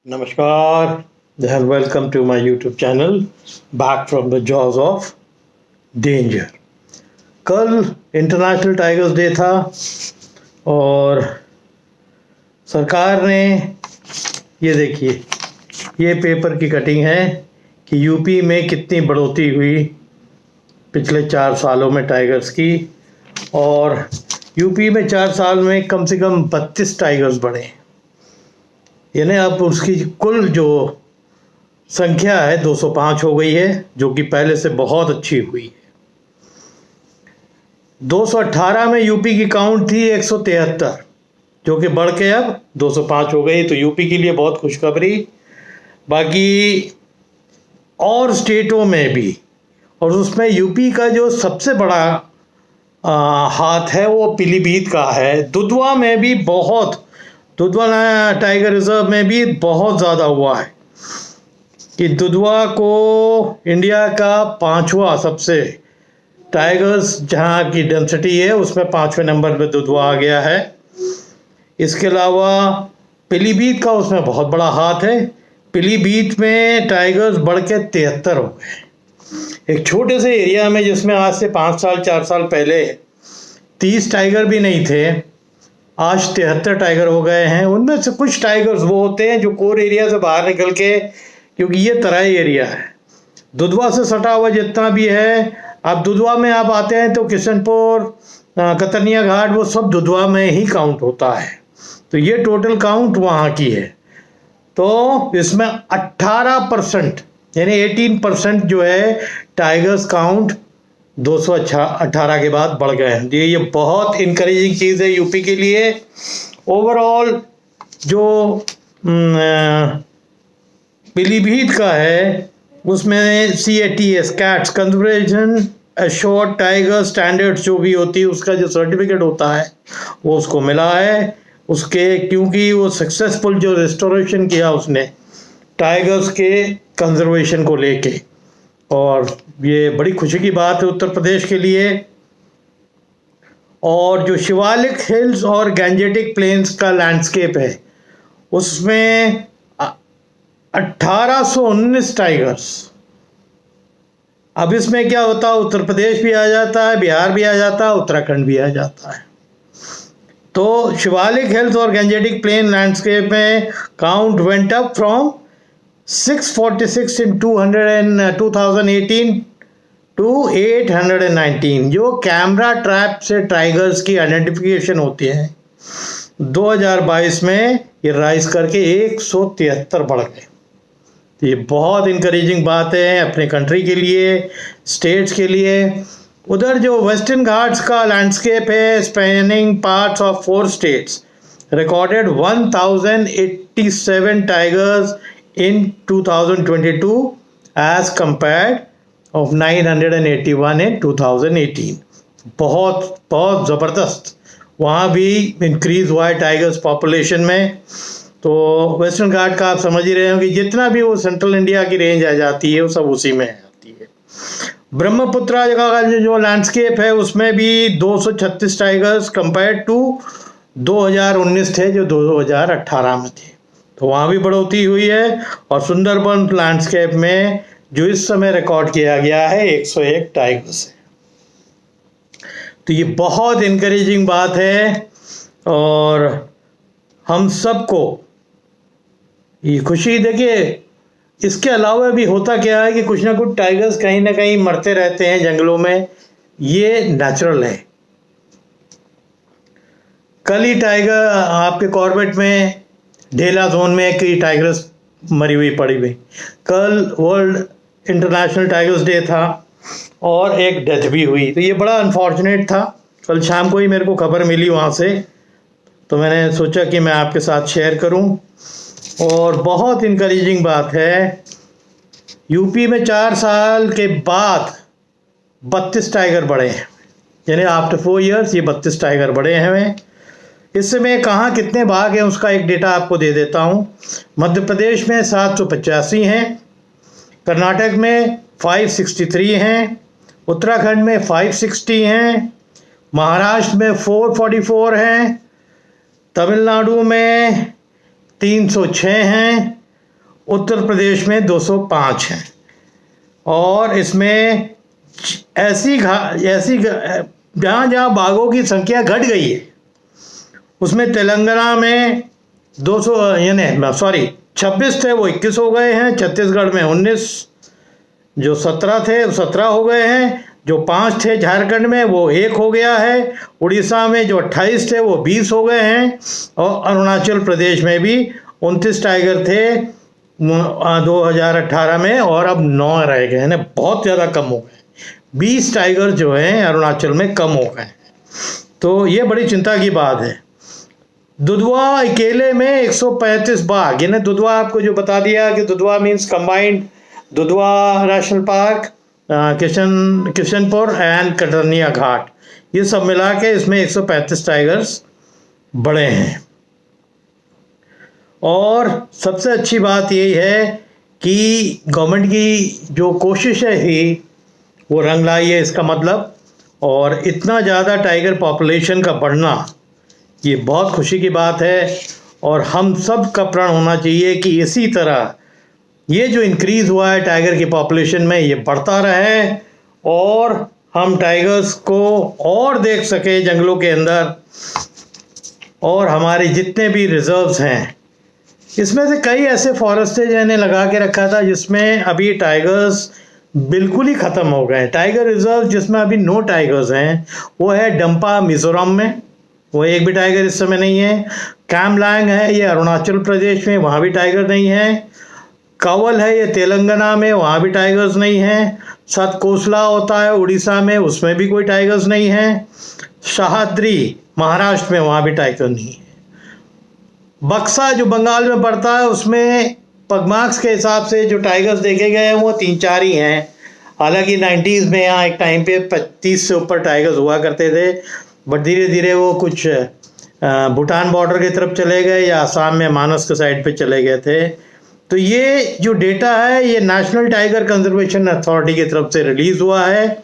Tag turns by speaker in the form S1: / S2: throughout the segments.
S1: Namaskar and welcome to my YouTube channel back from the jaws of danger। कल international tigers day था और सरकार ने ये देखिए ये पेपर की कटिंग है कि यूपी में कितनी बढ़ोतरी हुई पिछले 4 सालों में टाइगर्स की। और यूपी में 4 साल में कम से कम 32 टाइगर्स बढ़े, यानी अब उसकी कुल जो संख्या है 205 हो गई है, जो कि पहले से बहुत अच्छी हुई है। 218 में यूपी की काउंट थी 173, जो कि बढ़ के अब 205 हो गई, तो यूपी के लिए बहुत खुशखबरी। बाकी और स्टेटों में भी, और उसमें यूपी का जो सबसे बड़ा हाथ है वो पीलीभीत का है। दुधवा में भी बहुत, दुधवा टाइगर रिजर्व में भी बहुत ज़्यादा हुआ है कि दुधवा को इंडिया का 5वां सबसे टाइगर्स जहां की डेंसिटी है उसमें 5वें नंबर पे दुधवा आ गया है। इसके अलावा पीलीभीत का उसमें बहुत बड़ा हाथ है। पीलीभीत में टाइगर्स बढ़ के 73 हो गए। एक छोटे से एरिया में जिसमें आज से 5 साल 4 साल पहले 30 टाइगर भी नहीं थे, आज 73 टाइगर हो गए हैं। उनमें से कुछ टाइगर्स वो होते हैं जो कोर एरिया से बाहर निकल के, क्योंकि ये तराई एरिया है, दुधवा से सटा हुआ जितना भी है। अब दुधवा में आप आते हैं तो किशनपुर, कतरनिया घाट, वो सब दुधवा में ही काउंट होता है। तो ये टोटल काउंट वहाँ की है। तो इसमें 18% यानी 18% जो है टाइगर्स काउंट 218 के बाद बढ़ गए हैं। ये बहुत इनकरेजिंग चीज़ है यूपी के लिए। ओवरऑल जो पीलीभीत का है उसमें CATS cats conservation assured tiger standards जो भी होती है उसका जो सर्टिफिकेट होता है वो उसको मिला है उसके, क्योंकि वो सक्सेसफुल जो रिस्टोरेशन किया उसने टाइगर्स के कंजर्वेशन को लेके, और ये बड़ी खुशी की बात है उत्तर प्रदेश के लिए। और जो शिवालिक हिल्स और गैंजेटिक प्लेन्स का लैंडस्केप है उसमें 1819 टाइगर्स। अब इसमें क्या होता है, उत्तर प्रदेश भी आ जाता है, बिहार भी आ जाता है, उत्तराखंड भी आ जाता है। तो शिवालिक हिल्स और गैंजेटिक प्लेन लैंडस्केप में count went up from 646 in 2018 to 819। जो कैमरा ट्रैप से टाइगर्स की आइडेंटिफिकेशन होती है 2022 में ये राइज करके 173 बढ़ गए। तो ये बहुत इनकरेजिंग बात है अपने कंट्री के लिए, स्टेट्स के लिए। उधर जो वेस्टर्न घाट्स का लैंडस्केप है spanning parts of 4 states recorded 1087 tigers in 2022 as compared of 981 in 2018। बहुत ज़बरदस्त वहाँ भी इंक्रीज हुआ है टाइगर्स पॉपुलेशन में। तो वेस्टर्न घाट का आप समझ ही रहे हो कि जितना भी वो सेंट्रल इंडिया की रेंज आ जाती है वो सब उसी में आती है। ब्रह्मपुत्रा जगह का जो लैंडस्केप है उसमें भी 236 टाइगर्स कंपेयर टू 2019 थे जो 2018 में थे, तो वहाँ भी बढ़ोतरी हुई है। और सुंदरबन लैंडस्केप में जो इस समय रिकॉर्ड किया गया है 101 टाइगर्स है। तो ये बहुत इनकरेजिंग बात है और हम सबको ये खुशी। देखिए इसके अलावा भी होता क्या है कि कुछ ना कुछ टाइगर्स कहीं ना कहीं मरते रहते हैं जंगलों में, ये नेचुरल है। कल ही टाइगर आपके कॉर्बेट में ढेला जोन में कई टाइगर्स मरी हुई पड़ी हुई। कल वर्ल्ड इंटरनेशनल टाइगर्स डे था और एक डेथ भी हुई, तो ये बड़ा अनफॉर्चुनेट था। कल शाम को ही मेरे को खबर मिली वहाँ से, तो मैंने सोचा कि मैं आपके साथ शेयर करूं। और बहुत इनकरेजिंग बात है, यूपी में 4 साल के बाद 32 टाइगर बढ़े हैं, यानी आफ्टर 4 years ये 32 टाइगर बढ़े हैं। इससे मैं कहाँ कितने भाग हैं उसका एक डेटा आपको दे देता हूँ। मध्य प्रदेश में 785 हैं, कर्नाटक में 563 हैं, उत्तराखंड में 560 हैं, महाराष्ट्र में 444 हैं, तमिलनाडु में 306 हैं, उत्तर प्रदेश में 205 हैं। और इसमें ऐसी जहाँ जहाँ बाघों की संख्या घट गई है उसमें तेलंगाना में 26 थे वो 21 हो गए हैं, छत्तीसगढ़ में 19, जो 17 थे 17 हो गए हैं, जो 5 थे झारखंड में वो 1 हो गया है, उड़ीसा में जो 28 थे वो 20 हो गए हैं, और अरुणाचल प्रदेश में भी 29 टाइगर थे 2018 में, और अब 9 रह गए हैं, बहुत ज़्यादा कम हो गए। 20 टाइगर जो हैं अरुणाचल में कम हो गए। तो ये बड़ी चिंता की बात है। दुधवा अकेले में 135 बाघ, यानी दुधवा आपको जो बता दिया कि Dudhwa means combined Dudhwa national park, Kishanpur and Katarniya Ghat, ये सब मिला के इसमें 135 टाइगर्स बड़े हैं। और सबसे अच्छी बात यही है कि गवर्नमेंट की जो कोशिश है ही वो रंग लाई है, इसका मतलब। और इतना ज़्यादा टाइगर पॉपुलेशन का बढ़ना ये बहुत खुशी की बात है, और हम सब का प्रण होना चाहिए कि इसी तरह ये जो इंक्रीज़ हुआ है टाइगर की पॉपुलेशन में ये बढ़ता रहे, और हम टाइगर्स को और देख सके जंगलों के अंदर। और हमारे जितने भी रिजर्व्स हैं इसमें से कई ऐसे फॉरेस्टेज मैंने लगा के रखा था जिसमें अभी टाइगर्स बिल्कुल ही ख़त्म हो गए। टाइगर रिजर्व जिसमें अभी 9 टाइगर्स हैं वो है डंपा मिज़ोरम में, वो एक भी टाइगर इस समय नहीं है। कैमलैंग है ये अरुणाचल प्रदेश में, वहाँ भी टाइगर नहीं है। कावल है ये तेलंगाना में, वहाँ भी टाइगर्स नहीं हैं। सतकोसला होता है उड़ीसा में, उसमें भी कोई टाइगर्स नहीं हैं। शाहद्री महाराष्ट्र में, वहाँ भी टाइगर नहीं है। बक्सा जो बंगाल में पड़ता है उसमें पगमार्क्स के हिसाब से जो टाइगर्स देखे गए हैं वो 3-4 ही हैं। हालांकि 90s में यहाँ एक टाइम पे 25 से ऊपर टाइगर्स हुआ करते थे, बट धीरे धीरे वो कुछ भूटान बॉर्डर की तरफ चले गए या आसाम में मानस के साइड पे चले गए थे। तो ये जो डेटा है ये नेशनल टाइगर कंजर्वेशन अथॉरिटी की तरफ से रिलीज़ हुआ है,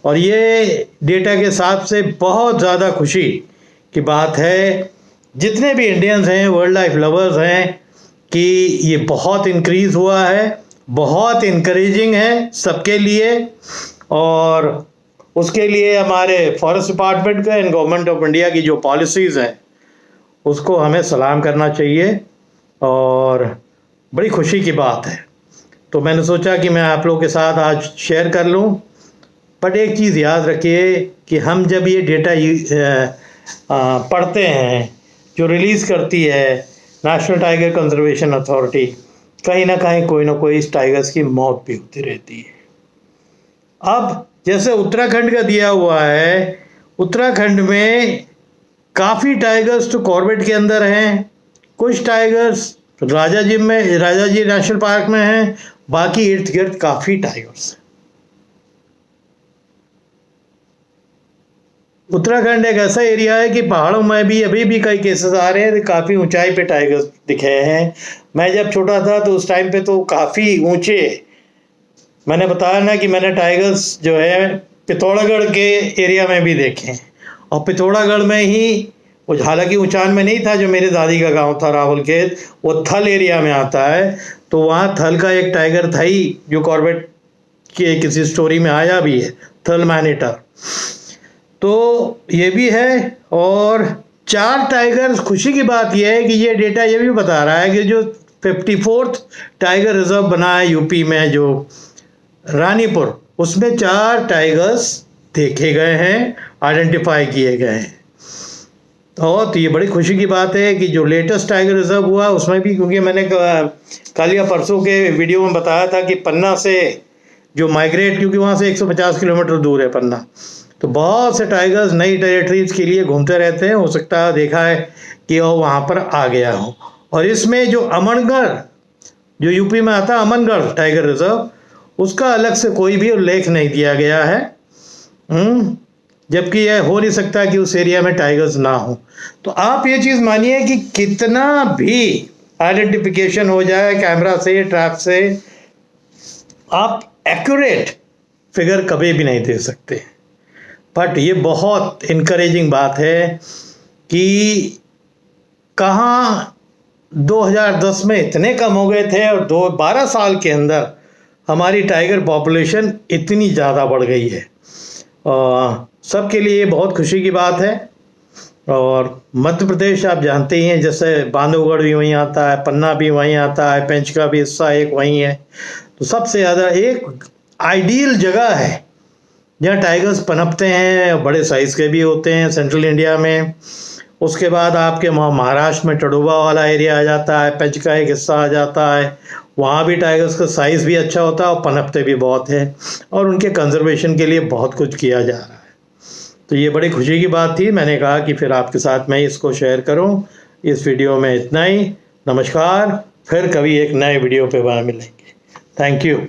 S1: और ये डेटा के हिसाब से बहुत ज़्यादा खुशी की बात है जितने भी इंडियंस हैं, वर्ल्ड लाइफ लवर्स हैं, कि ये बहुत इंक्रीज़ हुआ है, बहुत इनकरेजिंग है सबके लिए। और उसके लिए हमारे फॉरेस्ट डिपार्टमेंट का एंड गवर्नमेंट ऑफ इंडिया की जो पॉलिसीज़ हैं उसको हमें सलाम करना चाहिए, और बड़ी खुशी की बात है। तो मैंने सोचा कि मैं आप लोगों के साथ आज शेयर कर लूं। बट एक चीज़ याद रखिए कि हम जब ये डेटा पढ़ते हैं जो रिलीज़ करती है नेशनल टाइगर कंजर्वेशन अथॉरिटी, कहीं ना कहीं कोई ना कोई इस टाइगर्स की मौत भी होती रहती है। अब जैसे उत्तराखंड का दिया हुआ है, उत्तराखंड में काफ़ी टाइगर्स तो कॉर्बेट के अंदर हैं, कुछ टाइगर्स राजाजी नेशनल पार्क में हैं, बाकी इर्द गिर्द काफ़ी टाइगर्स हैं। उत्तराखंड एक ऐसा एरिया है कि पहाड़ों में भी अभी भी कई केसेस आ रहे हैं, काफ़ी ऊंचाई पे टाइगर्स दिखे हैं। मैं जब छोटा था तो उस टाइम पे तो काफ़ी ऊंचे, मैंने बताया ना कि मैंने टाइगर्स जो है पिथौरागढ़ के एरिया में भी देखे हैं, और पिथौरागढ़ में ही वो हालांकि ऊंचान में नहीं था, जो मेरे दादी का गांव था राहुल खेत, वो थल एरिया में आता है। तो वहाँ थल का एक टाइगर था ही जो कॉर्बेट के किसी स्टोरी में आया भी है, थल मैनीटर। तो ये भी है। और 4 टाइगर, खुशी की बात यह है कि ये डेटा ये भी बता रहा है कि जो 54th टाइगर रिजर्व बना है यूपी में जो रानीपुर, उसमें 4 टाइगर्स देखे गए हैं, आइडेंटिफाई किए गए हैं। और तो ये बड़ी खुशी की बात है कि जो लेटेस्ट टाइगर रिजर्व हुआ उसमें भी, क्योंकि मैंने कल या परसों के वीडियो में बताया था कि पन्ना से जो माइग्रेट, क्योंकि वहाँ से 150 किलोमीटर दूर है पन्ना, तो बहुत से टाइगर्स नई टेरिटरीज के लिए घूमते रहते हैं। हो सकता है देखा है कि वो वहाँ पर आ गया हो। और इसमें जो अमनगढ़ जो यूपी में आता है, अमनगढ़ टाइगर रिजर्व, उसका अलग से कोई भी उल्लेख नहीं दिया गया है, जबकि यह हो नहीं सकता कि उस एरिया में टाइगर्स ना हो। तो आप ये चीज़ मानिए कि कितना भी आइडेंटिफिकेशन हो जाए कैमरा से, ट्रैप से, आप एक्यूरेट फिगर कभी भी नहीं दे सकते। बट ये बहुत इनकरेजिंग बात है कि कहाँ 2010 में इतने कम हो गए थे और 12 साल के अंदर हमारी टाइगर पॉपुलेशन इतनी ज़्यादा बढ़ गई है। सबके लिए बहुत खुशी की बात है। और मध्य प्रदेश आप जानते ही हैं, जैसे बांधवगढ़ भी वहीं आता है, पन्ना भी वहीं आता है, पेंच का भी हिस्सा एक वहीं है। तो सबसे ज़्यादा एक आइडियल जगह है जहाँ टाइगर्स पनपते हैं, बड़े साइज़ के भी होते हैं सेंट्रल इंडिया में। उसके बाद आपके महाराष्ट्र में टडोबा वाला एरिया आ जाता है, पेंच का एक हिस्सा आ जाता है, वहाँ भी टाइगर्स का साइज़ भी अच्छा होता है और पनपते भी बहुत हैं और उनके कंजर्वेशन के लिए बहुत कुछ किया जा रहा है। तो ये बड़ी खुशी की बात थी, मैंने कहा कि फिर आपके साथ मैं इसको शेयर करूं। इस वीडियो में इतना ही। नमस्कार, फिर कभी एक नए वीडियो पे मिलेंगे। Thank you.